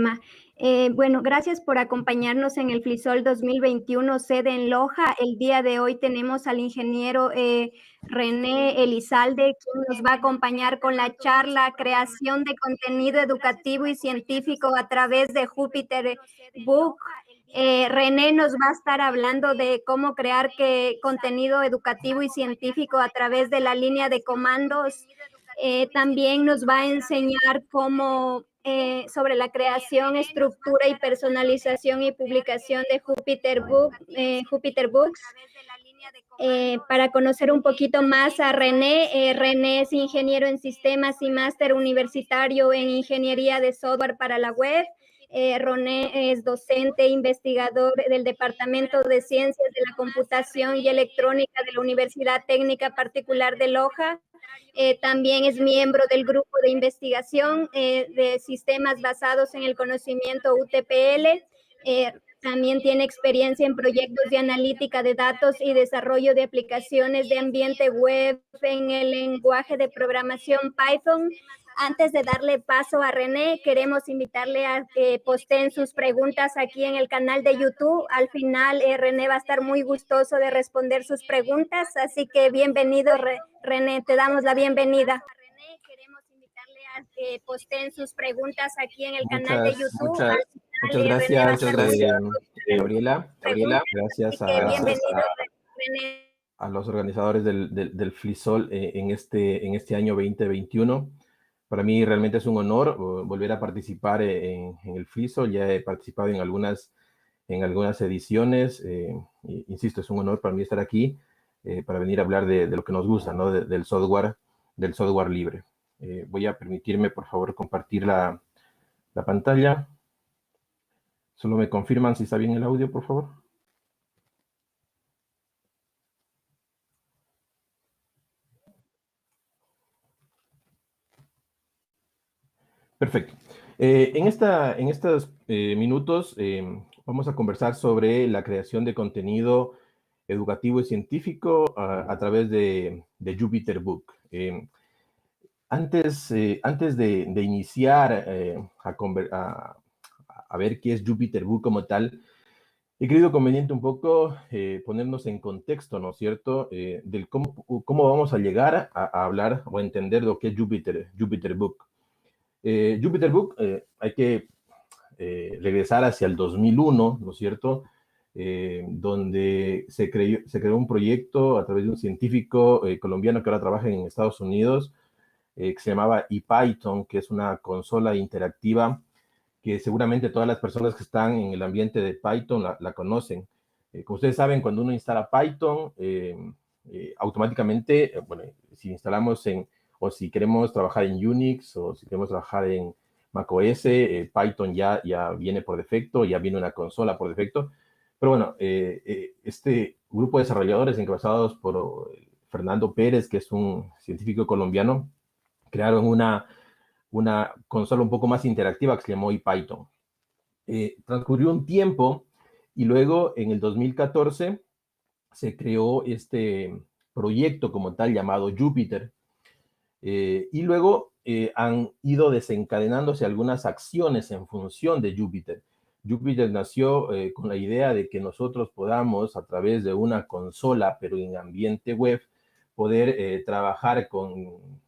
tema. Bueno, gracias por acompañarnos en el FLISOL 2021, sede en Loja. El día de hoy tenemos al ingeniero René Elizalde, quien nos va a acompañar con la charla Creación de contenido educativo y científico a través de Jupyter Book. René nos va a estar hablando de cómo crear contenido educativo y científico a través de la línea de comandos. También nos va a enseñar cómo sobre la creación, estructura y personalización y publicación de Jupyter Books. Para conocer un poquito más a René, René es ingeniero en sistemas y máster universitario en ingeniería de software para la web. René es docente e investigador del Departamento de Ciencias de la Computación y Electrónica de la Universidad Técnica Particular de Loja. También es miembro del grupo de investigación de sistemas basados en el conocimiento UTPL. También tiene experiencia en proyectos de analítica de datos y desarrollo de aplicaciones de ambiente web en el lenguaje de programación Python. Antes de darle paso a René, queremos invitarle a que posteen sus preguntas aquí en el canal de YouTube. Al final, René va a estar muy gustoso de responder sus preguntas, así que bienvenido, René, te damos la bienvenida. Queremos invitarle a que posteen sus preguntas aquí en el canal de YouTube. Muchas gracias, Gabriela. Gracias a los organizadores del FLISOL en este año 2021. Para mí realmente es un honor volver a participar en el FLISOL. Ya he participado en algunas ediciones. Insisto, es un honor para mí estar aquí para venir a hablar de lo que nos gusta, ¿no? del software libre. Voy a permitirme, por favor, compartir la pantalla. Solo me confirman si está bien el audio, por favor. Perfecto. En estos minutos vamos a conversar sobre la creación de contenido educativo y científico a través de Jupyter Book. Antes de iniciar a ver qué es Jupyter Book como tal, he creído conveniente un poco ponernos en contexto, ¿no es cierto?, del cómo vamos a llegar a hablar o a entender lo que es Jupyter Book. Jupyter Book, hay que regresar hacia el 2001, ¿no es cierto?, donde se creó un proyecto a través de un científico colombiano que ahora trabaja en Estados Unidos, que se llamaba ePython, que es una consola interactiva que seguramente todas las personas que están en el ambiente de Python la conocen. Como ustedes saben, cuando uno instala Python, automáticamente, bueno, si instalamos o si queremos trabajar en Unix o si queremos trabajar en macOS, Python ya viene por defecto, ya viene una consola por defecto. Pero bueno, este grupo de desarrolladores encabezados por Fernando Pérez, que es un científico colombiano, crearon una consola un poco más interactiva que se llamó ePython. Transcurrió un tiempo y luego en el 2014 se creó este proyecto como tal llamado Jupyter. Y luego han ido desencadenándose algunas acciones en función de Jupyter. Jupyter nació con la idea de que nosotros podamos, a través de una consola, pero en ambiente web, poder trabajar con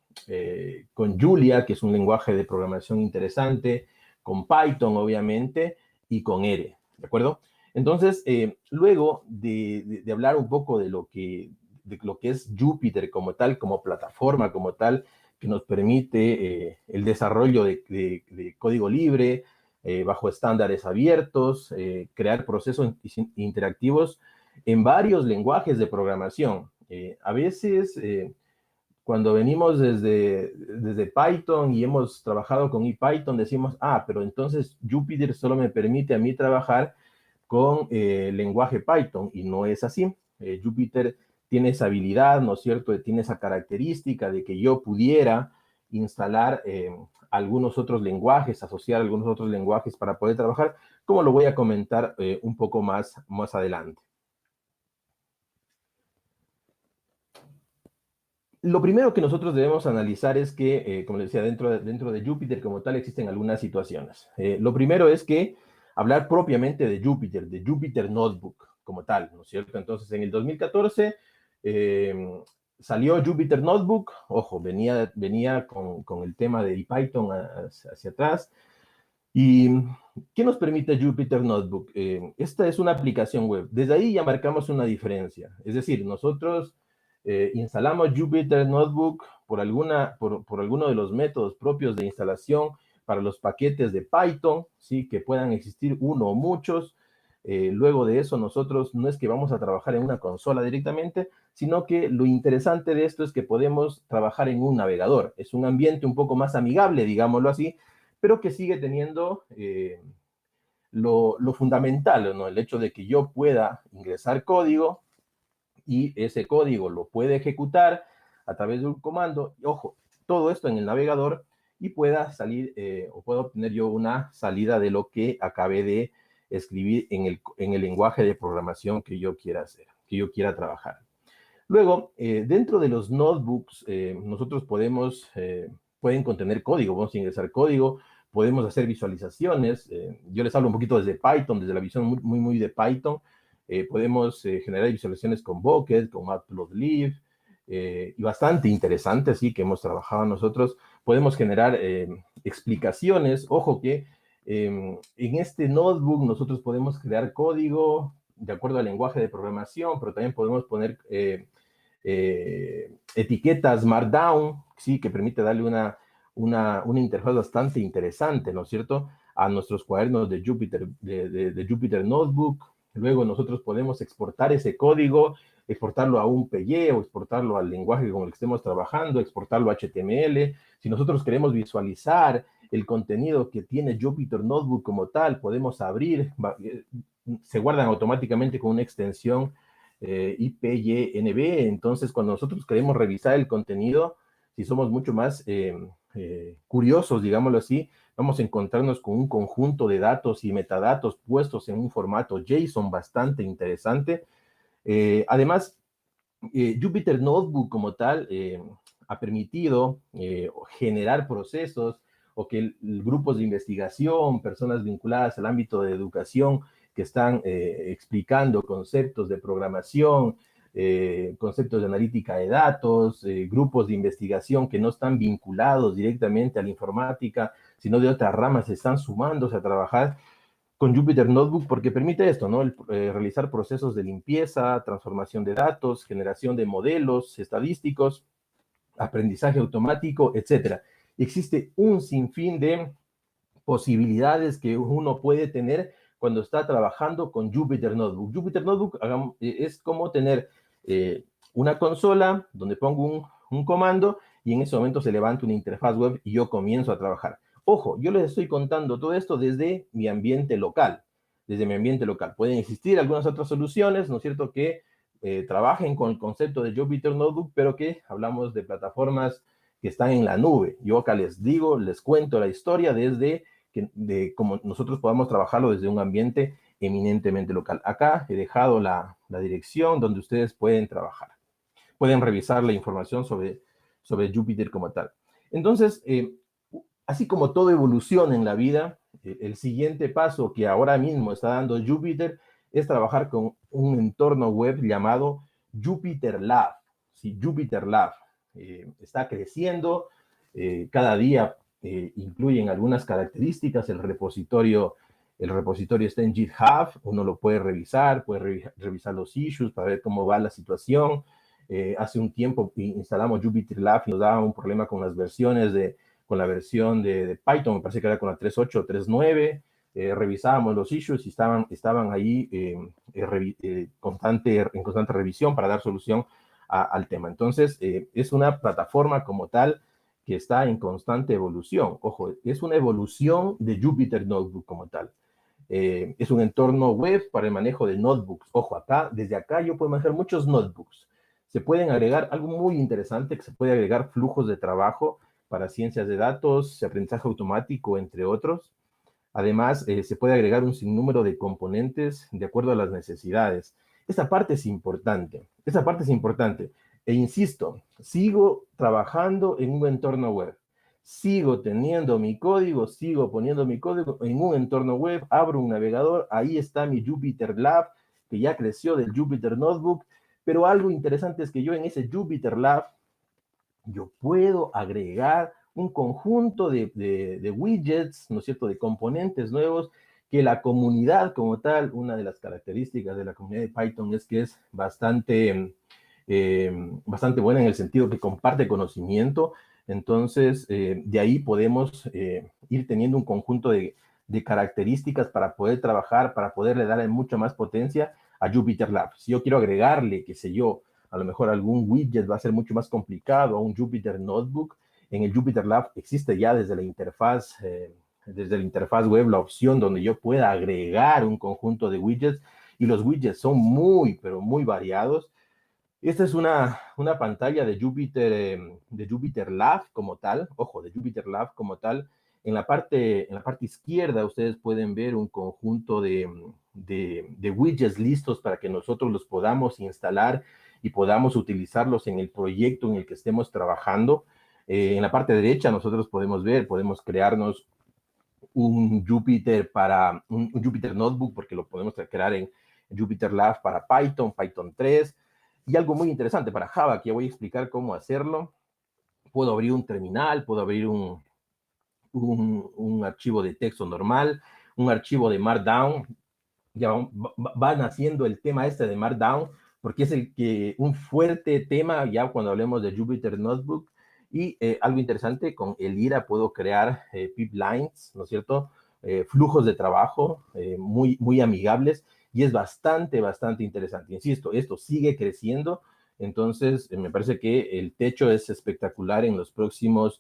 Julia, que es un lenguaje de programación interesante, con Python, obviamente, y con R, ¿de acuerdo? Entonces, luego de hablar un poco de lo que es Jupyter como tal, como plataforma como tal, que nos permite el desarrollo de código libre, bajo estándares abiertos, crear procesos interactivos en varios lenguajes de programación. A veces, cuando venimos desde Python y hemos trabajado con ePython, decimos, pero entonces Jupyter solo me permite a mí trabajar con lenguaje Python, y no es así. Jupyter tiene esa habilidad, ¿no es cierto?, tiene esa característica de que yo pudiera instalar algunos otros lenguajes, asociar algunos otros lenguajes para poder trabajar, como lo voy a comentar un poco más adelante. lo primero que nosotros debemos analizar es que, como les decía, dentro de Jupyter como tal existen algunas situaciones. Lo primero es que hablar propiamente de Jupyter Notebook como tal, ¿no es cierto? Entonces, en el 2014 salió Jupyter Notebook, ojo, venía con el tema de Python hacia atrás. ¿Y qué nos permite Jupyter Notebook? Esta es una aplicación web. Desde ahí ya marcamos una diferencia. Es decir, nosotros instalamos Jupyter Notebook por alguno de los métodos propios de instalación para los paquetes de Python, ¿sí? Que puedan existir uno o muchos. Luego de eso, nosotros no es que vamos a trabajar en una consola directamente, sino que lo interesante de esto es que podemos trabajar en un navegador. Es un ambiente un poco más amigable, digámoslo así, pero que sigue teniendo lo fundamental, ¿no? El hecho de que yo pueda ingresar código y ese código lo puede ejecutar a través de un comando, y ojo, todo esto en el navegador, y pueda salir o pueda obtener yo una salida de lo que acabé de escribir en el lenguaje de programación que yo quiera hacer, que yo quiera trabajar. Luego, dentro de los notebooks, nosotros pueden contener código, vamos a ingresar código, podemos hacer visualizaciones. Yo les hablo un poquito desde Python, desde la visión muy de Python. Podemos generar visualizaciones con Bucket, con Matplotlib, y bastante interesante, así que hemos trabajado nosotros. Podemos generar explicaciones. Ojo que en este notebook nosotros podemos crear código de acuerdo al lenguaje de programación, pero también podemos poner etiquetas Markdown, ¿sí? Que permite darle una interfaz bastante interesante, ¿no es cierto?, a nuestros cuadernos de Jupyter Notebook. Luego nosotros podemos exportar ese código, exportarlo a un PY o exportarlo al lenguaje con el que estemos trabajando, exportarlo a HTML. Si nosotros queremos visualizar el contenido que tiene Jupyter Notebook como tal, podemos abrir, se guardan automáticamente con una extensión IPYNB. Entonces, cuando nosotros queremos revisar el contenido, si somos mucho más curiosos, digámoslo así, vamos a encontrarnos con un conjunto de datos y metadatos puestos en un formato JSON bastante interesante. Además, Jupyter Notebook como tal ha permitido generar procesos o que grupos de investigación, personas vinculadas al ámbito de educación que están explicando conceptos de programación, conceptos de analítica de datos, grupos de investigación que no están vinculados directamente a la informática, sino de otras ramas, están sumándose a trabajar con Jupyter Notebook porque permite esto, ¿no? Realizar procesos de limpieza, transformación de datos, generación de modelos estadísticos, aprendizaje automático, etcétera. Existe un sinfín de posibilidades que uno puede tener cuando está trabajando con Jupyter Notebook. Jupyter Notebook es como tener una consola donde pongo un comando y en ese momento se levanta una interfaz web y yo comienzo a trabajar. Ojo, yo les estoy contando todo esto desde mi ambiente local, Pueden existir algunas otras soluciones, ¿no es cierto?, que trabajen con el concepto de Jupyter Notebook, pero que hablamos de plataformas que están en la nube. Yo acá les cuento la historia desde de cómo nosotros podamos trabajarlo desde un ambiente eminentemente local. Acá he dejado la dirección donde ustedes pueden trabajar. Pueden revisar la información sobre Jupyter como tal. Entonces, así como todo evoluciona en la vida, el siguiente paso que ahora mismo está dando Jupyter es trabajar con un entorno web llamado Jupyter Lab. ¿Sí? Jupyter Lab está creciendo, cada día incluyen algunas características. El repositorio está en GitHub, uno lo puede revisar los issues para ver cómo va la situación. Hace un tiempo instalamos Jupyter Lab y nos daba un problema con las versiones con la versión de Python, me parece que era con la 3.8 o 3.9. Revisábamos los issues y estaban ahí en constante revisión para dar solución al tema. Entonces, es una plataforma como tal que está en constante evolución. Ojo, es una evolución de Jupyter Notebook como tal. Es un entorno web para el manejo de notebooks. Ojo, desde acá yo puedo manejar muchos notebooks. Se pueden agregar, algo muy interesante, que se puede agregar flujos de trabajo para ciencias de datos, aprendizaje automático, entre otros. Además, se puede agregar un sinnúmero de componentes de acuerdo a las necesidades. Esa parte es importante. E insisto, sigo trabajando en un entorno web. Sigo teniendo mi código, sigo poniendo mi código en un entorno web, abro un navegador, ahí está mi Jupyter Lab, que ya creció del Jupyter Notebook, pero algo interesante es que yo en ese Jupyter Lab, yo puedo agregar un conjunto de widgets, ¿no es cierto?, de componentes nuevos, que la comunidad como tal, una de las características de la comunidad de Python es que es bastante buena en el sentido que comparte conocimiento. Entonces, de ahí podemos ir teniendo un conjunto de características para poder trabajar, para poderle darle mucha más potencia a Jupyter Lab. Si yo quiero agregarle, qué sé yo, a lo mejor algún widget va a ser mucho más complicado a un Jupyter Notebook. En el Jupyter Lab existe ya desde la interfaz web la opción donde yo pueda agregar un conjunto de widgets y los widgets son muy, pero muy variados. Esta es una pantalla de Jupyter Lab como tal, ojo, de Jupyter Lab como tal. En la parte izquierda ustedes pueden ver un conjunto de widgets listos para que nosotros los podamos instalar y podamos utilizarlos en el proyecto en el que estemos trabajando. En la parte derecha nosotros podemos crearnos un Jupyter un Jupyter Notebook, porque lo podemos crear en Jupyter Lab para Python, Python 3, y algo muy interesante para Java, que ya voy a explicar cómo hacerlo. Puedo abrir un terminal, puedo abrir un archivo de texto normal, un archivo de Markdown. Ya van haciendo el tema este de Markdown, porque es un fuerte tema ya cuando hablemos de Jupyter Notebook. Y algo interesante, con el IRA puedo crear pipelines, ¿no es cierto? Flujos de trabajo muy, muy amigables, y es bastante interesante. Insisto, esto sigue creciendo, entonces me parece que el techo es espectacular en los próximos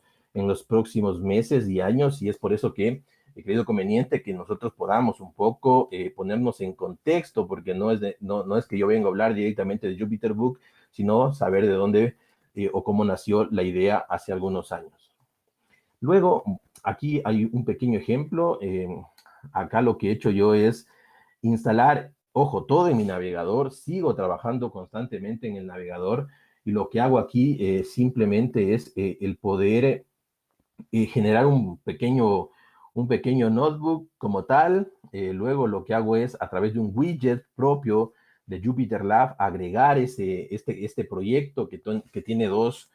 meses y años, y es por eso que he creído conveniente que nosotros podamos un poco ponernos en contexto, porque no es que yo venga a hablar directamente de JupyterBook, sino saber de dónde o cómo nació la idea hace algunos años. Luego, aquí hay un pequeño ejemplo. Acá lo que he hecho yo es instalar, ojo, todo en mi navegador. Sigo trabajando constantemente en el navegador, y lo que hago aquí simplemente es el poder generar un pequeño notebook como tal. Luego lo que hago es, a través de un widget propio de Jupyter Lab, agregar este proyecto que tiene dos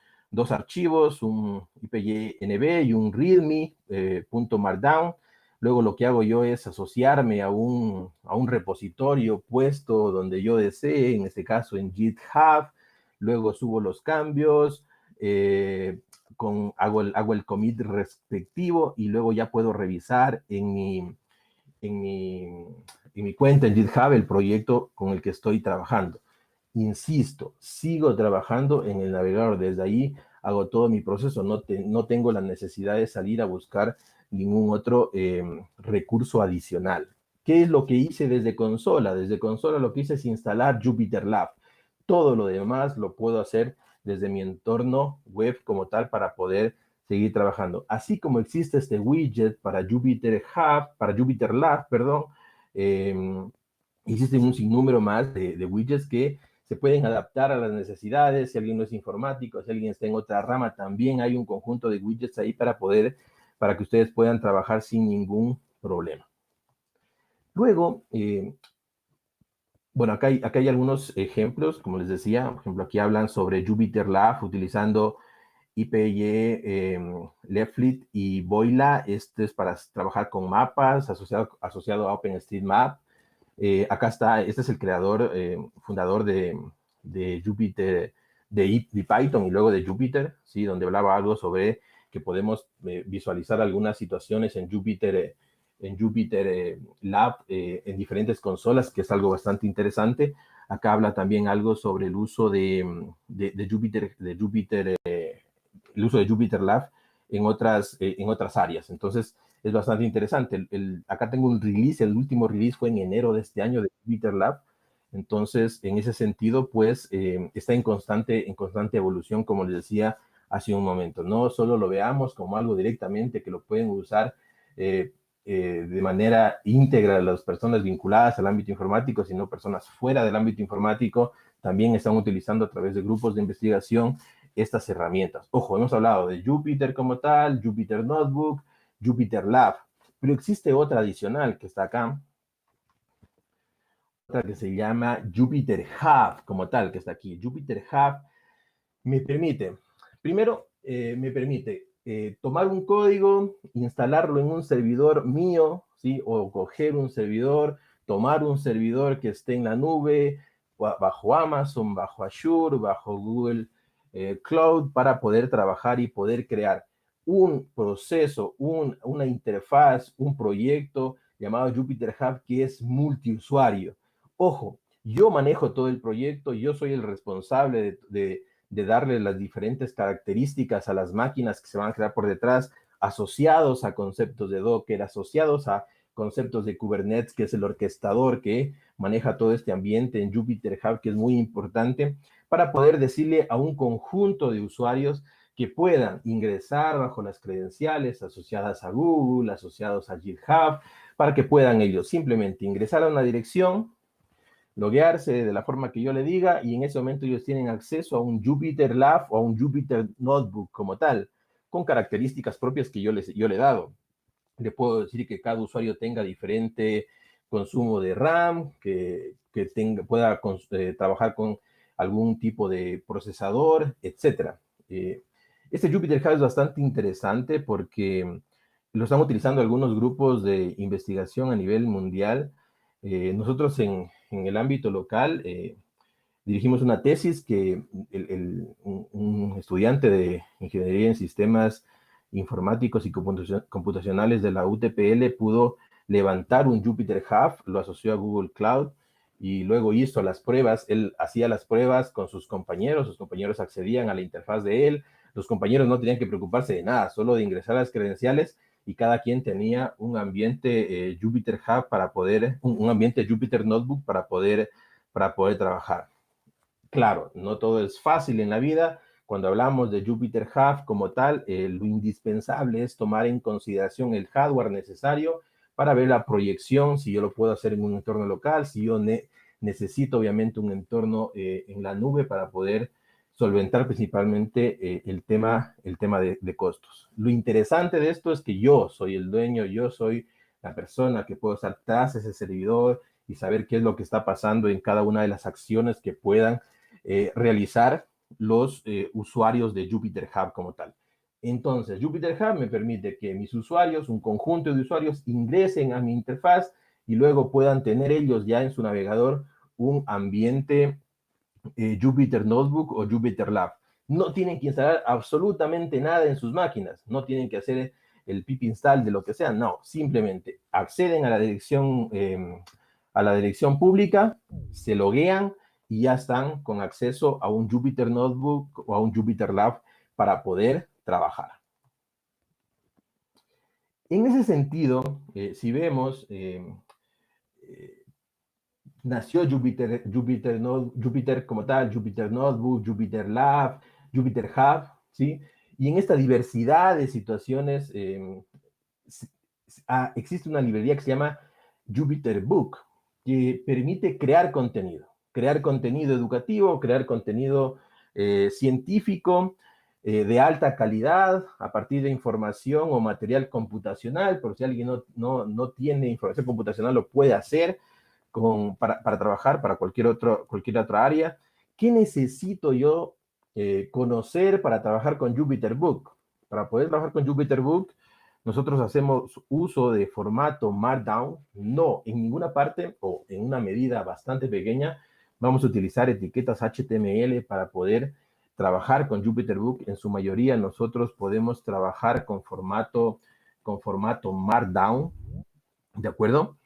archivos, un IPYNB y un readme.markdown. Luego lo que hago yo es asociarme a un repositorio puesto donde yo desee, en este caso en GitHub. Luego subo los cambios, hago el commit respectivo, y luego ya puedo revisar en mi cuenta en GitHub el proyecto con el que estoy trabajando. Insisto, sigo trabajando en el navegador. Desde ahí hago todo mi proceso. No tengo la necesidad de salir a buscar ningún otro recurso adicional. ¿Qué es lo que hice desde consola? Desde consola lo que hice es instalar Jupyter Lab. Todo lo demás lo puedo hacer desde mi entorno web como tal para poder seguir trabajando. Así como existe este widget para Jupyter Lab, perdón, existen un sinnúmero más de widgets que se pueden adaptar a las necesidades. Si alguien no es informático, si alguien está en otra rama, también hay un conjunto de widgets ahí para que ustedes puedan trabajar sin ningún problema. Luego, bueno, acá hay algunos ejemplos, como les decía. Por ejemplo, aquí hablan sobre Jupyter Lab utilizando IPY, Leaflet y Boila. Este es para trabajar con mapas asociado a OpenStreetMap. Acá está, este es el creador, fundador de Jupyter, de Python y luego de Jupyter, ¿sí? Donde hablaba algo sobre que podemos visualizar algunas situaciones en Jupyter Lab en diferentes consolas, que es algo bastante interesante. Acá habla también algo sobre el uso de Jupyter, el uso de Jupyter Lab en otras áreas. Entonces, es bastante interesante. Acá tengo un release, el último release fue en enero de este año de Jupyter Lab. Entonces, en ese sentido, pues, está en constante evolución, como les decía hace un momento. No solo lo veamos como algo directamente que lo pueden usar de manera íntegra las personas vinculadas al ámbito informático, sino personas fuera del ámbito informático también están utilizando a través de grupos de investigación estas herramientas. Ojo, hemos hablado de Jupyter como tal, Jupyter Notebook, Jupyter Lab, pero existe otra adicional que está acá, otra que se llama Jupyter Hub como tal, que está aquí. Jupyter Hub me permite, primero, me permite tomar un código, instalarlo en un servidor mío, ¿sí? O coger un servidor, tomar un servidor que esté en la nube, bajo Amazon, bajo Azure, bajo Google Cloud, para poder trabajar y poder crear un proceso, una interfaz, un proyecto llamado Jupyter Hub que es multiusuario. Ojo, yo manejo todo el proyecto, yo soy el responsable de darle las diferentes características a las máquinas que se van a crear por detrás, asociados a conceptos de Docker, asociados a conceptos de Kubernetes, que es el orquestador que maneja todo este ambiente en Jupyter Hub, que es muy importante, para poder decirle a un conjunto de usuarios que puedan ingresar bajo las credenciales asociadas a Google, asociados a GitHub, para que puedan ellos simplemente ingresar a una dirección, loguearse de la forma que yo le diga, y en ese momento ellos tienen acceso a un Jupyter Lab o a un Jupyter Notebook como tal, con características propias que yo le he dado. Le puedo decir que cada usuario tenga diferente consumo de RAM, que pueda trabajar con algún tipo de procesador, etc. Este Jupyter Hub es bastante interesante porque lo están utilizando algunos grupos de investigación a nivel mundial. Nosotros en el ámbito local dirigimos una tesis que un estudiante de Ingeniería en Sistemas Informáticos y Computacionales de la UTPL pudo levantar un Jupyter Hub, lo asoció a Google Cloud y luego hizo las pruebas. Él hacía las pruebas con sus compañeros accedían a la interfaz de él, los compañeros no tenían que preocuparse de nada, solo de ingresar las credenciales, y cada quien tenía un ambiente Jupyter Hub para poder, un ambiente Jupyter Notebook para poder trabajar. Claro, no todo es fácil en la vida. Cuando hablamos de Jupyter Hub como tal, lo indispensable es tomar en consideración el hardware necesario para ver la proyección, si yo lo puedo hacer en un entorno local, si yo necesito obviamente un entorno en la nube para poder solventar principalmente el tema de costos. Lo interesante de esto es que yo soy el dueño, yo soy la persona que puedo estar tras ese servidor y saber qué es lo que está pasando en cada una de las acciones que puedan realizar los usuarios de Jupyter Hub como tal. Entonces, Jupyter Hub me permite que mis usuarios, un conjunto de usuarios, ingresen a mi interfaz y luego puedan tener ellos ya en su navegador un ambiente Jupyter Notebook o Jupyter Lab. No tienen que instalar absolutamente nada en sus máquinas, no tienen que hacer el pip install de lo que sea, no, simplemente acceden a la dirección pública, se loguean y ya están con acceso a un Jupyter Notebook o a un Jupyter Lab para poder trabajar. En ese sentido, si vemos, nació Jupyter como tal, Jupyter Notebook, Jupyter Lab, Jupyter Hub, ¿sí? Y en esta diversidad de situaciones existe una librería que se llama Jupyter Book, que permite crear contenido educativo, crear contenido científico de alta calidad a partir de información o material computacional, por si alguien no tiene información computacional, lo puede hacer para trabajar para cualquier otra área. ¿Qué necesito yo conocer para trabajar con Jupyter Book? Para poder trabajar con Jupyter Book, nosotros hacemos uso de formato Markdown, no en ninguna parte o en una medida bastante pequeña. Vamos a utilizar etiquetas HTML para poder trabajar con Jupyter Book. En su mayoría nosotros podemos trabajar con formato Markdown, ¿de acuerdo?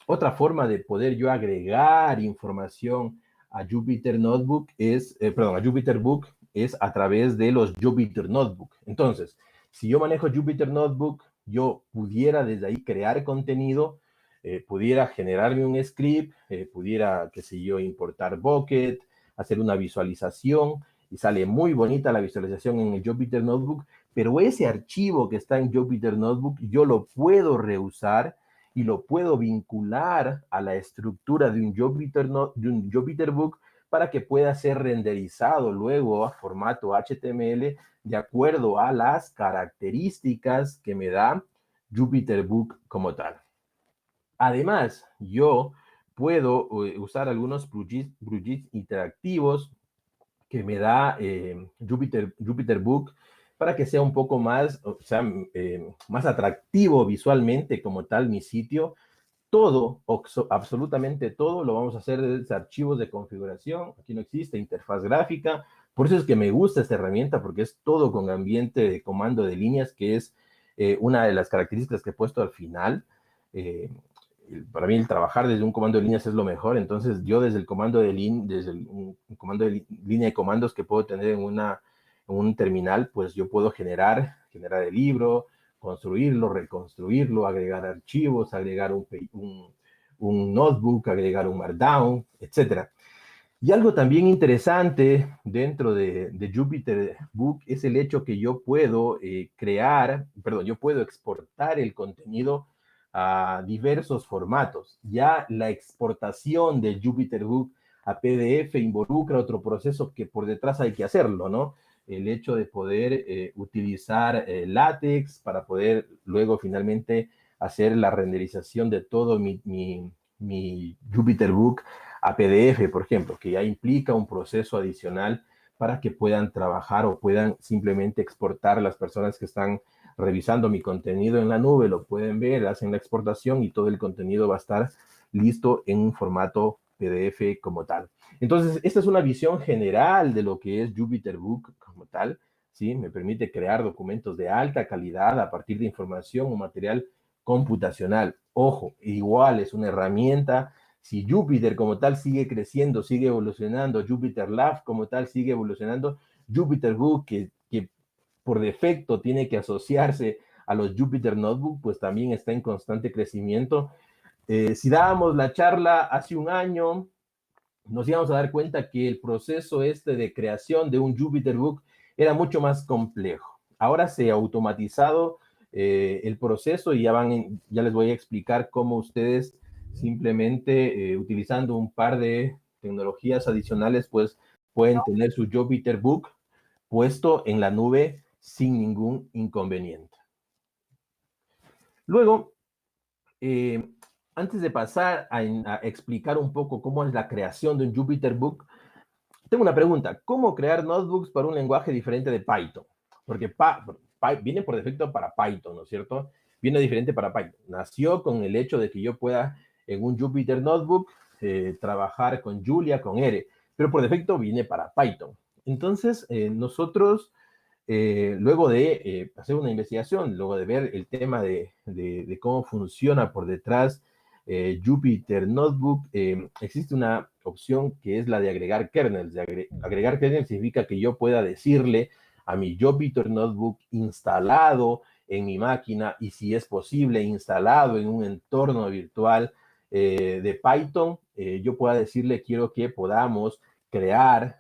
Otra forma de poder yo agregar información a Jupyter Notebook a Jupyter Book es a través de los Jupyter Notebook. Entonces, si yo manejo Jupyter Notebook, yo pudiera desde ahí crear contenido, pudiera generarme un script, pudiera, qué sé yo, importar Bucket, hacer una visualización, y sale muy bonita la visualización en el Jupyter Notebook, pero ese archivo que está en Jupyter Notebook yo lo puedo reusar y lo puedo vincular a la estructura de un Jupyter Book para que pueda ser renderizado luego a formato HTML de acuerdo a las características que me da JupyterBook como tal. Además, yo puedo usar algunos plugins interactivos que me da JupyterBook para que sea un poco más, o sea, más atractivo visualmente como tal mi sitio. Todo, absolutamente todo, lo vamos a hacer desde archivos de configuración. Aquí no existe interfaz gráfica. Por eso es que me gusta esta herramienta, porque es todo con ambiente de comando de líneas, que es una de las características que he puesto al final. Para mí el trabajar desde un comando de líneas es lo mejor. Entonces yo desde el comando de un comando de línea de comandos que puedo tener en un terminal, pues yo puedo generar el libro, construirlo, reconstruirlo, agregar archivos, agregar un notebook, agregar un markdown, etc. Y algo también interesante dentro de JupyterBook es el hecho que yo puedo yo puedo exportar el contenido a diversos formatos. Ya la exportación de JupyterBook a PDF involucra otro proceso que por detrás hay que hacerlo, ¿no? El hecho de poder utilizar látex para poder luego finalmente hacer la renderización de todo mi JupyterBook a PDF, por ejemplo, que ya implica un proceso adicional para que puedan trabajar o puedan simplemente exportar las personas que están revisando mi contenido en la nube, lo pueden ver, hacen la exportación y todo el contenido va a estar listo en un formato PDF como tal. Entonces, esta es una visión general de lo que es JupyterBook como tal, ¿sí? Me permite crear documentos de alta calidad a partir de información o material computacional. Ojo, igual es una herramienta. Si Jupyter como tal sigue creciendo, sigue evolucionando, JupyterLab como tal sigue evolucionando, JupyterBook que por defecto tiene que asociarse a los Jupyter Notebook, pues también está en constante crecimiento. Si dábamos la charla hace un año, nos íbamos a dar cuenta que el proceso de creación de un JupyterBook era mucho más complejo. Ahora se ha automatizado el proceso y ya les voy a explicar cómo ustedes simplemente utilizando un par de tecnologías adicionales, pues pueden tener su JupyterBook puesto en la nube sin ningún inconveniente. Luego, antes de pasar a explicar un poco cómo es la creación de un JupyterBook, tengo una pregunta. ¿Cómo crear notebooks para un lenguaje diferente de Python? Porque viene por defecto para Python, ¿no es cierto? Viene diferente para Python. Nació con el hecho de que yo pueda en un Jupyter Notebook trabajar con Julia, con R, pero por defecto viene para Python. Entonces, nosotros luego de hacer una investigación, luego de ver el tema de cómo funciona por detrás Jupyter Notebook, existe una opción que es la de agregar kernels. Agregar kernels significa que yo pueda decirle a mi Jupyter Notebook instalado en mi máquina y si es posible instalado en un entorno virtual de Python, yo pueda decirle quiero que podamos crear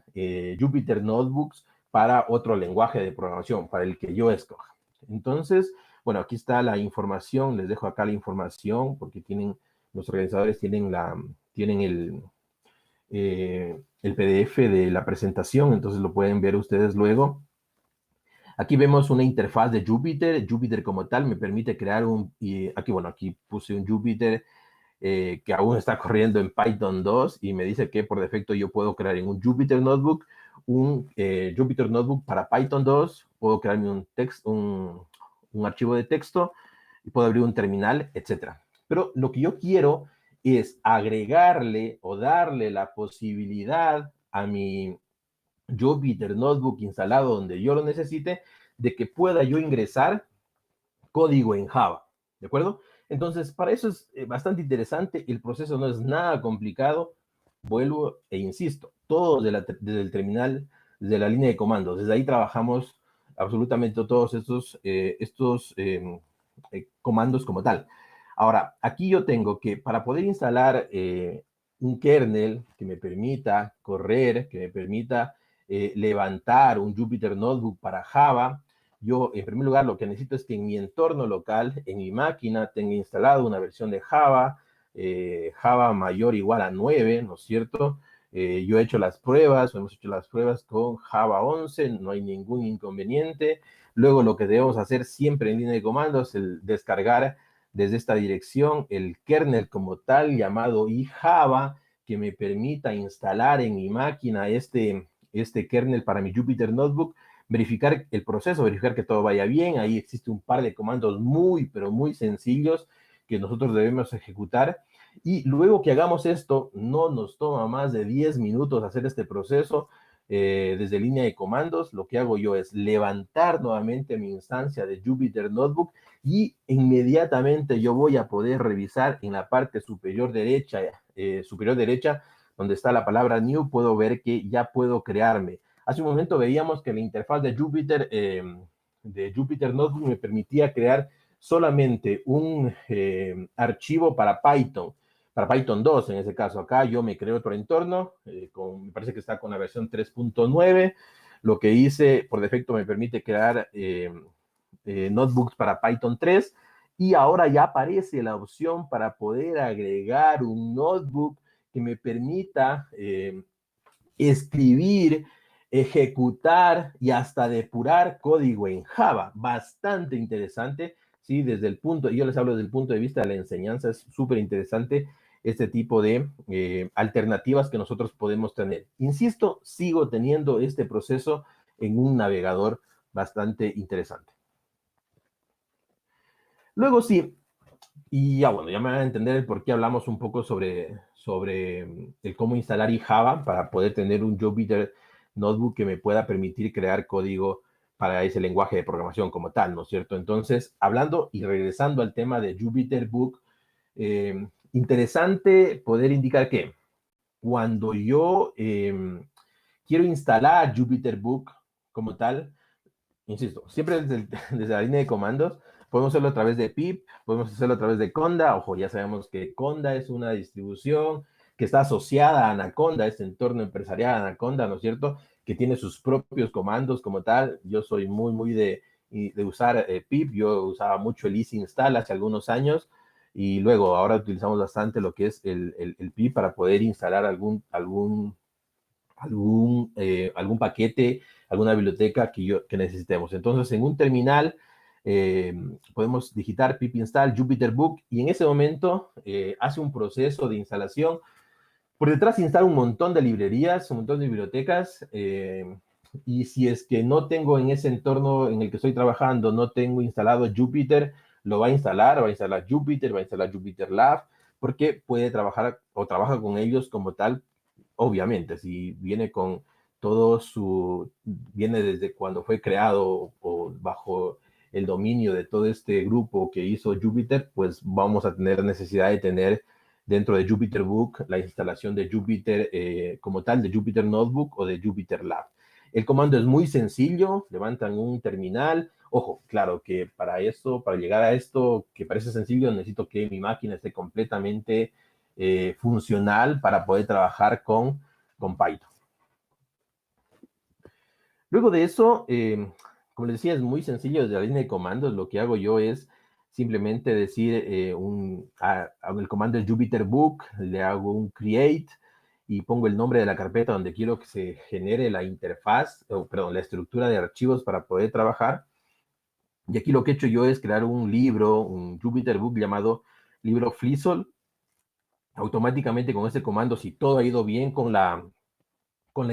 Jupyter Notebooks para otro lenguaje de programación, para el que yo escoja. Entonces, bueno, aquí está la información, les dejo acá la información porque los organizadores tienen el PDF de la presentación, entonces lo pueden ver ustedes luego. Aquí vemos una interfaz de Jupyter. Jupyter como tal me permite crear aquí puse un Jupyter que aún está corriendo en Python 2 y me dice que por defecto yo puedo crear en un Jupyter Notebook un Jupyter Notebook para Python 2, puedo crearme un archivo de texto y puedo abrir un terminal, etc. Pero lo que yo quiero es agregarle o darle la posibilidad a mi Jupyter Notebook instalado donde yo lo necesite, de que pueda yo ingresar código en Java, ¿de acuerdo? Entonces, para eso es bastante interesante, el proceso no es nada complicado, vuelvo e insisto, todo desde el terminal, desde la línea de comandos, desde ahí trabajamos absolutamente todos estos comandos como tal. Ahora, aquí yo tengo que para poder instalar un kernel que me permita correr, que me permita levantar un Jupyter Notebook para Java, yo, en primer lugar, lo que necesito es que en mi entorno local, en mi máquina, tenga instalado una versión de Java, Java mayor o igual a 9, ¿no es cierto? Yo he hecho las pruebas, o hemos hecho las pruebas con Java 11, no hay ningún inconveniente. Luego lo que debemos hacer siempre en línea de comandos es el descargar desde esta dirección el kernel como tal llamado iJava, que me permita instalar en mi máquina este kernel para mi Jupyter Notebook, verificar el proceso, verificar que todo vaya bien. Ahí existe un par de comandos muy, pero muy sencillos que nosotros debemos ejecutar. Y luego que hagamos esto, no nos toma más de 10 minutos hacer este proceso desde línea de comandos. Lo que hago yo es levantar nuevamente mi instancia de Jupyter Notebook y inmediatamente yo voy a poder revisar en la parte superior derecha, donde está la palabra New, puedo ver que ya puedo crearme. Hace un momento veíamos que la interfaz de Jupyter Notebook me permitía crear solamente un archivo para Python 2 en ese caso. Acá yo me creo otro entorno, me parece que está con la versión 3.9. Lo que hice por defecto me permite crear notebooks para Python 3 y ahora ya aparece la opción para poder agregar un notebook que me permita escribir, ejecutar y hasta depurar código en Java. Bastante interesante, ¿sí? Yo les hablo desde el punto de vista de la enseñanza, es súper interesante este tipo de alternativas que nosotros podemos tener. Insisto, sigo teniendo este proceso en un navegador bastante interesante. Luego sí, y ya bueno, ya me van a entender el por qué hablamos un poco sobre el cómo instalar iJava para poder tener un Jupyter Notebook que me pueda permitir crear código para ese lenguaje de programación como tal, ¿no es cierto? Entonces, hablando y regresando al tema de Jupyter Book, interesante poder indicar que cuando yo quiero instalar Jupyter Book como tal, insisto, siempre desde la línea de comandos, podemos hacerlo a través de pip, podemos hacerlo a través de Conda. Ojo, ya sabemos que Conda es una distribución que está asociada a Anaconda, este entorno empresarial Anaconda, ¿no es cierto? Que tiene sus propios comandos como tal. Yo soy muy de usar pip. Yo usaba mucho el easy install hace algunos años y luego ahora utilizamos bastante lo que es el pip para poder instalar algún paquete, alguna biblioteca que necesitemos. Entonces, en un terminal podemos digitar pip install Jupyter Book y en ese momento hace un proceso de instalación. Por detrás instala un montón de librerías, un montón de bibliotecas, y si es que no tengo en ese entorno en el que estoy trabajando, no tengo instalado Jupyter, lo va a instalar Jupyter, va a instalar Jupyter Lab, porque puede trabajar o trabaja con ellos como tal. Obviamente, si viene con viene desde cuando fue creado o bajo el dominio de todo este grupo que hizo Jupyter, pues vamos a tener necesidad de tener dentro de Jupyter Book la instalación de Jupyter como tal, de Jupyter Notebook o de Jupyter Lab. El comando es muy sencillo, levantan un terminal. Ojo, claro que para llegar a esto que parece sencillo, necesito que mi máquina esté completamente funcional para poder trabajar con Python. Luego de eso, como les decía, es muy sencillo desde la línea de comandos. Lo que hago yo es simplemente decir el comando es Jupyter Book, le hago un create y pongo el nombre de la carpeta donde quiero que se genere la interfaz, la estructura de archivos para poder trabajar. Y aquí lo que he hecho yo es crear un libro, un Jupyter Book llamado libro Flisol. Automáticamente con este comando, si todo ha ido bien con la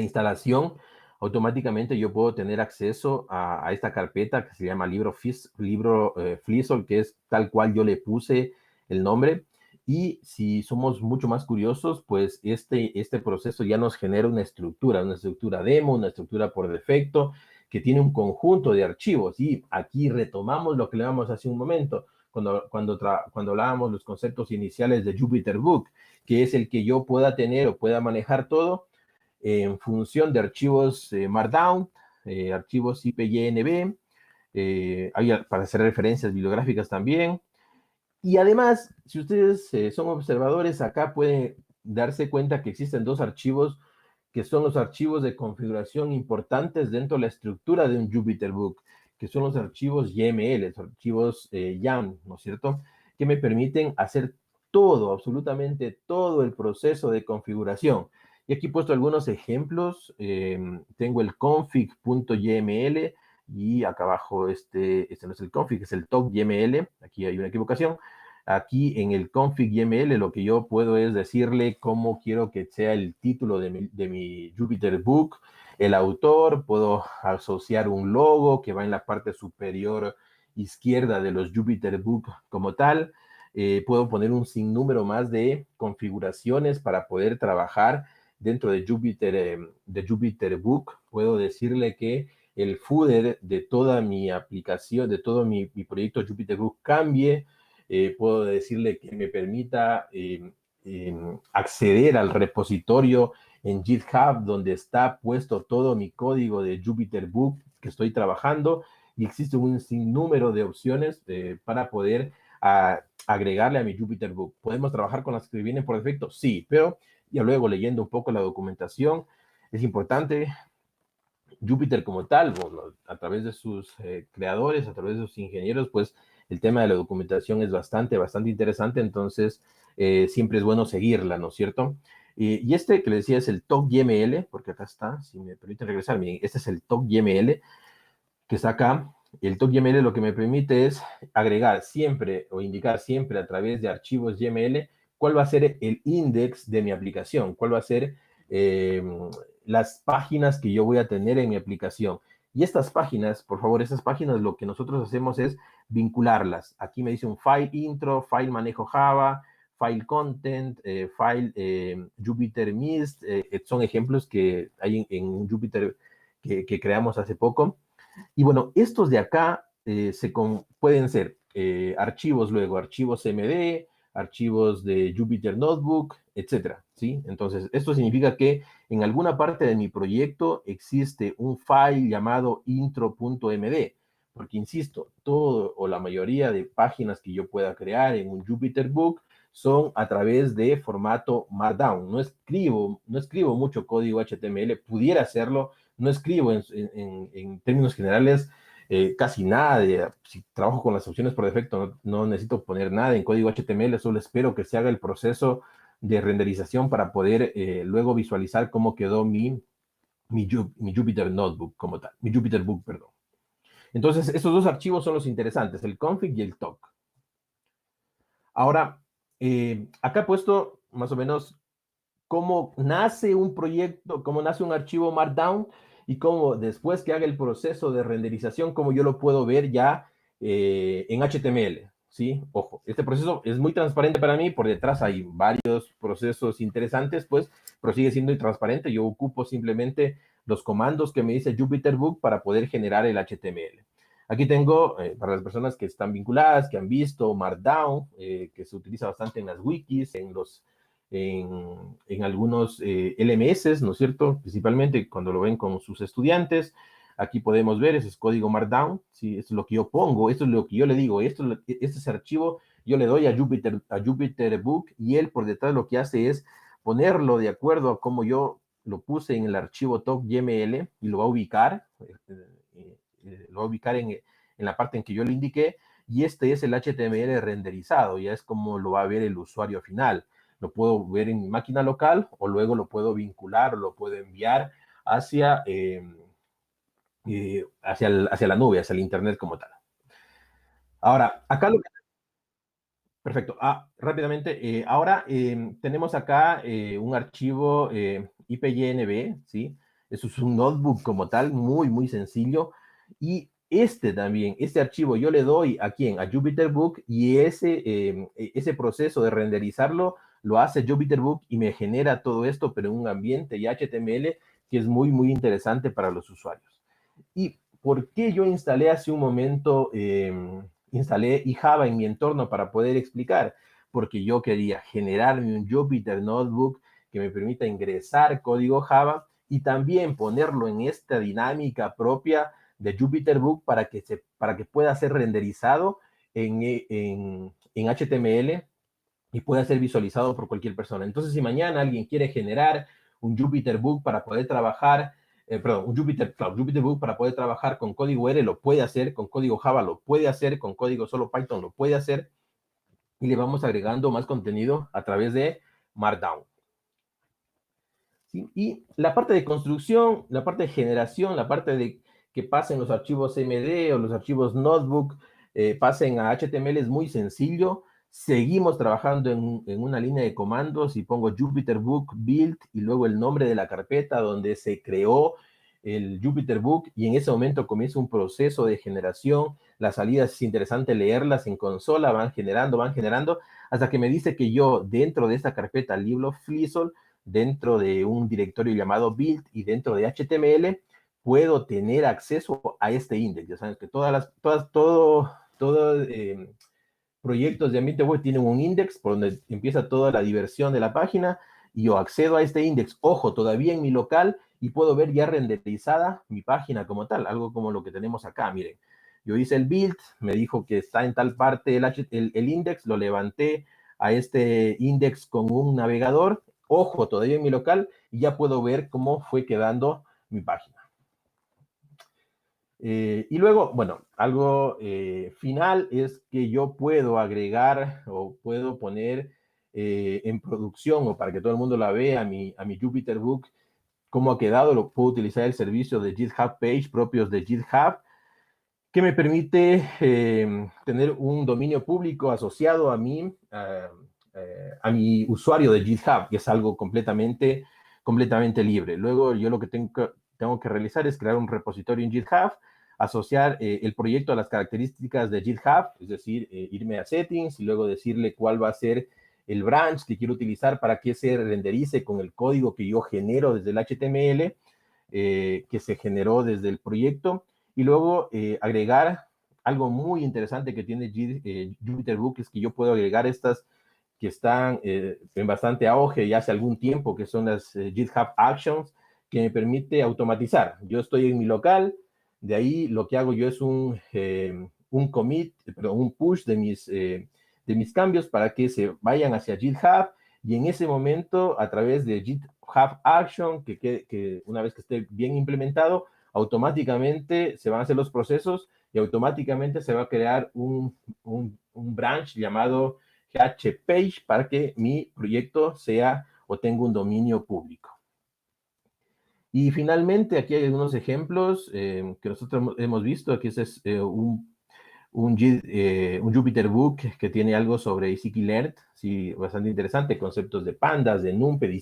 instalación, automáticamente yo puedo tener acceso a esta carpeta que se llama libro Flisol, que es tal cual yo le puse el nombre. Y si somos mucho más curiosos, pues este proceso ya nos genera una estructura demo, una estructura por defecto, que tiene un conjunto de archivos. Y aquí retomamos lo que le damos hace un momento, cuando hablábamos los conceptos iniciales de Jupyter Book, que es el que yo pueda tener o pueda manejar todo en función de archivos Markdown, archivos IPYNB, para hacer referencias bibliográficas también. Y además, si ustedes son observadores, acá pueden darse cuenta que existen dos archivos que son los archivos de configuración importantes dentro de la estructura de un Jupyter Book, que son los archivos YML, los archivos YAML, ¿no es cierto?, que me permiten hacer todo, absolutamente todo el proceso de configuración. Y aquí he puesto algunos ejemplos. Tengo el config.yml y acá abajo este no es el config, es el talk.yml. Aquí hay una equivocación. Aquí en el config.yml lo que yo puedo es decirle cómo quiero que sea el título de mi Jupyter Book, el autor, puedo asociar un logo que va en la parte superior izquierda de los Jupyter Book como tal. Puedo poner un sinnúmero más de configuraciones para poder trabajar dentro de Jupyter Book. Puedo decirle que el footer de toda mi aplicación, de todo mi proyecto Jupyter Book cambie. Puedo decirle que me permita acceder al repositorio en GitHub donde está puesto todo mi código de Jupyter Book que estoy trabajando, y existe un sinnúmero de opciones para poder agregarle a mi Jupyter Book. ¿Podemos trabajar con las que vienen por defecto? Sí, pero ya luego leyendo un poco la documentación, es importante Jupyter como tal, bueno, a través de sus creadores, a través de sus ingenieros, pues el tema de la documentación es bastante interesante, entonces siempre es bueno seguirla, ¿no es cierto? Y este que les decía es el talk.yml, porque acá está, si me permiten regresar, miren, este es el talk.yml que está acá. El talk.yml lo que me permite es agregar siempre o indicar siempre a través de archivos YML cuál va a ser el index de mi aplicación, cuál va a ser las páginas que yo voy a tener en mi aplicación. Y estas páginas, por favor, estas páginas lo que nosotros hacemos es vincularlas. Aquí me dice un file intro, file manejo Java, file content, file Jupyter Mist, son ejemplos que hay en Jupyter que creamos hace poco. Y bueno, estos de acá pueden ser archivos, luego archivos MD, archivos de Jupyter Notebook, etcétera, ¿sí? Entonces, esto significa que en alguna parte de mi proyecto existe un file llamado intro.md, porque insisto, todo o la mayoría de páginas que yo pueda crear en un Jupyter Book son a través de formato Markdown. No escribo mucho código HTML, pudiera hacerlo, no escribo en términos generales casi nada. Si trabajo con las opciones por defecto, no necesito poner nada en código HTML, solo espero que se haga el proceso de renderización para poder luego visualizar cómo quedó mi Jupyter Notebook como tal, mi Jupyter Book, perdón. Entonces, estos dos archivos son los interesantes, el config y el talk. Ahora, acá he puesto más o menos cómo nace un proyecto, cómo nace un archivo Markdown y cómo después que haga el proceso de renderización, cómo yo lo puedo ver ya en HTML, ¿sí? Ojo, este proceso es muy transparente para mí, por detrás hay varios procesos interesantes, pues, pero sigue siendo intransparente. Yo ocupo simplemente los comandos que me dice Jupyter Book para poder generar el HTML. Aquí tengo, para las personas que están vinculadas, que han visto Markdown, que se utiliza bastante en las wikis, en algunos LMS, ¿no es cierto? Principalmente cuando lo ven con sus estudiantes. Aquí podemos ver, ese es código Markdown, ¿sí? Esto es lo que yo pongo, esto es lo que yo le digo, este es archivo, yo le doy a Jupyter Book y él por detrás lo que hace es ponerlo de acuerdo a cómo yo lo puse en el archivo talk.yml y lo va a ubicar, en la parte en que yo le indiqué, y este es el HTML renderizado, ya es como lo va a ver el usuario final. Lo puedo ver en mi máquina local o luego lo puedo vincular o lo puedo enviar hacia, hacia la nube, hacia el Internet como tal. Ahora, acá lo que... Perfecto. Rápidamente, ahora tenemos acá un archivo IPYNB, ¿sí? Eso es un notebook como tal, muy sencillo. Y este archivo yo le doy a ¿quién? A Jupyter Book, y ese proceso de renderizarlo lo hace Jupyter Book y me genera todo esto, pero en un ambiente y HTML que es muy interesante para los usuarios. ¿Y por qué yo instalé hace un momento, instalé Java en mi entorno para poder explicar? Porque yo quería generarme un Jupyter Notebook que me permita ingresar código Java y también ponerlo en esta dinámica propia de Jupyter Book para que pueda ser renderizado en HTML y pueda ser visualizado por cualquier persona. Entonces, si mañana alguien quiere generar un Jupyter Book para poder trabajar, un Jupyter Book para poder trabajar con código R, lo puede hacer, con código Java lo puede hacer, con código solo Python lo puede hacer, y le vamos agregando más contenido a través de Markdown. ¿sí? Y la parte de construcción, la parte de generación, la parte de que pasen los archivos MD o los archivos Notebook, pasen a HTML es muy sencillo. Seguimos trabajando en una línea de comandos y pongo Jupyter Book build y luego el nombre de la carpeta donde se creó el Jupyter Book, y en ese momento comienza un proceso de generación. Las salidas es interesante leerlas en consola, van generando, hasta que me dice que yo dentro de esta carpeta liblo.flisol, dentro de un directorio llamado build y dentro de HTML, puedo tener acceso a este index. Ya sabes que todo proyectos de ambiente web tienen un index por donde empieza toda la diversión de la página, y yo accedo a este index, ojo, todavía en mi local, y puedo ver ya renderizada mi página como tal, algo como lo que tenemos acá. Miren, yo hice el build, me dijo que está en tal parte el index, lo levanté a este index con un navegador, ojo, todavía en mi local, y ya puedo ver cómo fue quedando mi página. Y luego, bueno, algo final es que yo puedo agregar o puedo poner en producción, o para que todo el mundo la vea, a mi Jupyter Book, cómo ha quedado. Lo puedo utilizar el servicio de GitHub Page propios de GitHub, que me permite tener un dominio público asociado a mi usuario de GitHub, que es algo completamente libre. Luego yo lo que tengo que realizar es crear un repositorio en GitHub, asociar el proyecto a las características de GitHub, es decir, irme a settings y luego decirle cuál va a ser el branch que quiero utilizar para que se renderice con el código que yo genero desde el HTML, que se generó desde el proyecto, y luego agregar algo muy interesante que tiene Jupyter Book, es que yo puedo agregar estas que están en bastante auge ya hace algún tiempo, que son las GitHub Actions, que me permite automatizar. Yo estoy en mi local, de ahí lo que hago yo es un commit, pero un push de mis cambios para que se vayan hacia GitHub, y en ese momento, a través de GitHub Action, que una vez que esté bien implementado, automáticamente se van a hacer los procesos y automáticamente se va a crear un branch llamado GHPage para que mi proyecto sea o tenga un dominio público. Y finalmente, aquí hay algunos ejemplos que nosotros hemos visto. Aquí es un Jupyter Book que tiene algo sobre scikit-learn, sí, bastante interesante, conceptos de pandas, de NumPy, de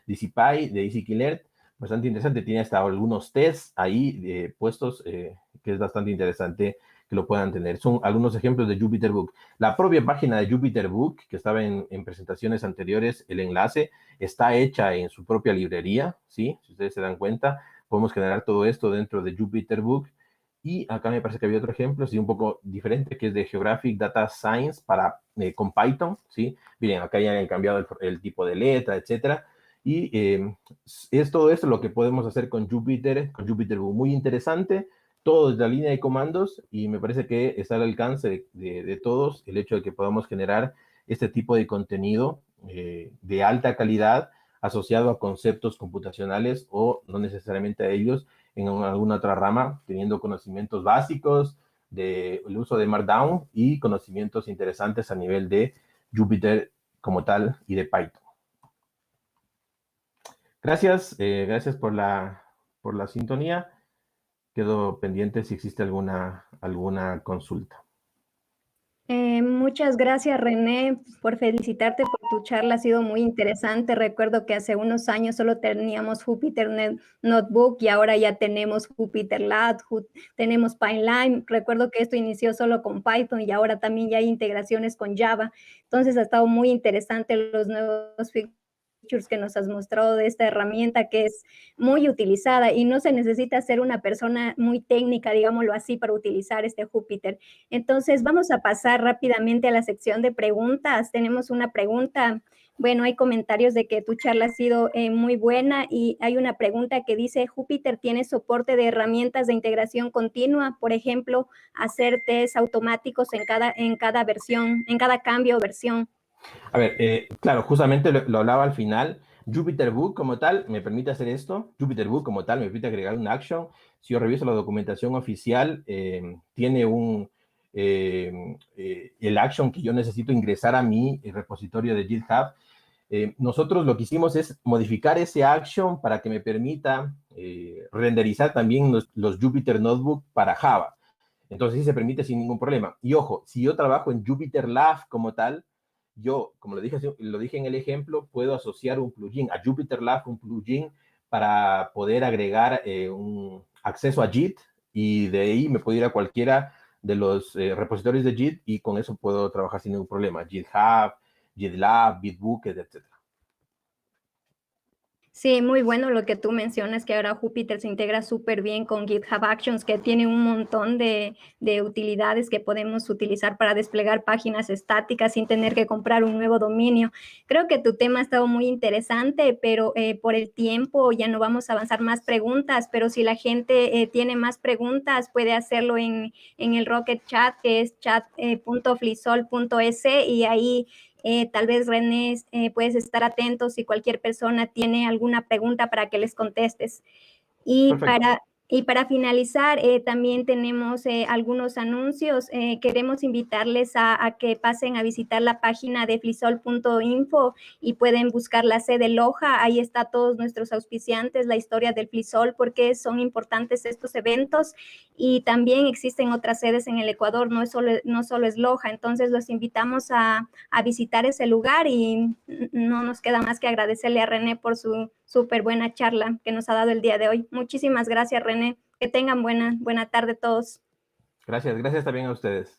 de scikit-learn, bastante interesante. Tiene hasta algunos tests ahí puestos, que es bastante interesante que lo puedan tener. Son algunos ejemplos de Jupyter Book. La propia página de Jupyter Book, que estaba en presentaciones anteriores, el enlace está hecha en su propia librería, ¿sí? Si ustedes se dan cuenta, podemos generar todo esto dentro de Jupyter Book. Y acá me parece que había otro ejemplo, sí, un poco diferente, que es de Geographic Data Science con Python, ¿sí? Miren, acá ya han cambiado el tipo de letra, etcétera. Y es todo esto lo que podemos hacer con Jupyter Book. Muy interesante, todo desde la línea de comandos, y me parece que está al alcance de todos el hecho de que podamos generar este tipo de contenido de alta calidad asociado a conceptos computacionales, o no necesariamente a ellos, en alguna otra rama, teniendo conocimientos básicos del uso de Markdown y conocimientos interesantes a nivel de Jupyter como tal y de Python. Gracias, gracias por la sintonía. Quedo pendiente si existe alguna consulta. Muchas gracias, René, por felicitarte por tu charla. Ha sido muy interesante. Recuerdo que hace unos años solo teníamos Jupyter Notebook y ahora ya tenemos Jupyter Lab, tenemos Pipeline. Recuerdo que esto inició solo con Python y ahora también ya hay integraciones con Java. Entonces ha estado muy interesante los nuevos features que nos has mostrado de esta herramienta, que es muy utilizada y no se necesita ser una persona muy técnica, digámoslo así, para utilizar este Jupyter. Entonces, vamos a pasar rápidamente a la sección de preguntas. Tenemos una pregunta. Bueno, hay comentarios de que tu charla ha sido muy buena, y hay una pregunta que dice: ¿Jupyter tiene soporte de herramientas de integración continua? Por ejemplo, hacer test automáticos en cada versión, en cada cambio o versión. A ver, claro, justamente lo hablaba al final. Jupyter Book como tal me permite hacer esto. Jupyter Book como tal me permite agregar una action. Si yo reviso la documentación oficial, tiene el action que yo necesito ingresar a mi repositorio de GitHub. nosotros lo que hicimos es modificar ese action para que me permita renderizar también los Jupyter Notebook para Java. Entonces sí se permite sin ningún problema. Y ojo, si yo trabajo en Jupyter Lab como tal, yo, como lo dije en el ejemplo, puedo asociar un plugin a Jupyter Lab, un plugin para poder agregar un acceso a JIT, y de ahí me puedo ir a cualquiera de los repositorios de JIT y con eso puedo trabajar sin ningún problema. GitHub, GitLab, Bitbucket, etc. Sí, muy bueno lo que tú mencionas, que ahora Jupyter se integra súper bien con GitHub Actions, que tiene un montón de utilidades que podemos utilizar para desplegar páginas estáticas sin tener que comprar un nuevo dominio. Creo que tu tema ha estado muy interesante, pero por el tiempo ya no vamos a avanzar más preguntas, pero si la gente tiene más preguntas, puede hacerlo en el Rocket Chat, que es chat.flisol.es, y ahí tal vez, René, puedes estar atento si cualquier persona tiene alguna pregunta para que les contestes. Y Perfecto. para finalizar, también tenemos algunos anuncios. Queremos invitarles a que pasen a visitar la página de flisol.info y pueden buscar la sede Loja. Ahí está todos nuestros auspiciantes, la historia del Flisol, por qué son importantes estos eventos. Y también existen otras sedes en el Ecuador, no solo es Loja. Entonces los invitamos a visitar ese lugar, y no nos queda más que agradecerle a René por su súper buena charla que nos ha dado el día de hoy. Muchísimas gracias, René. Que tengan buena tarde todos. Gracias también a ustedes.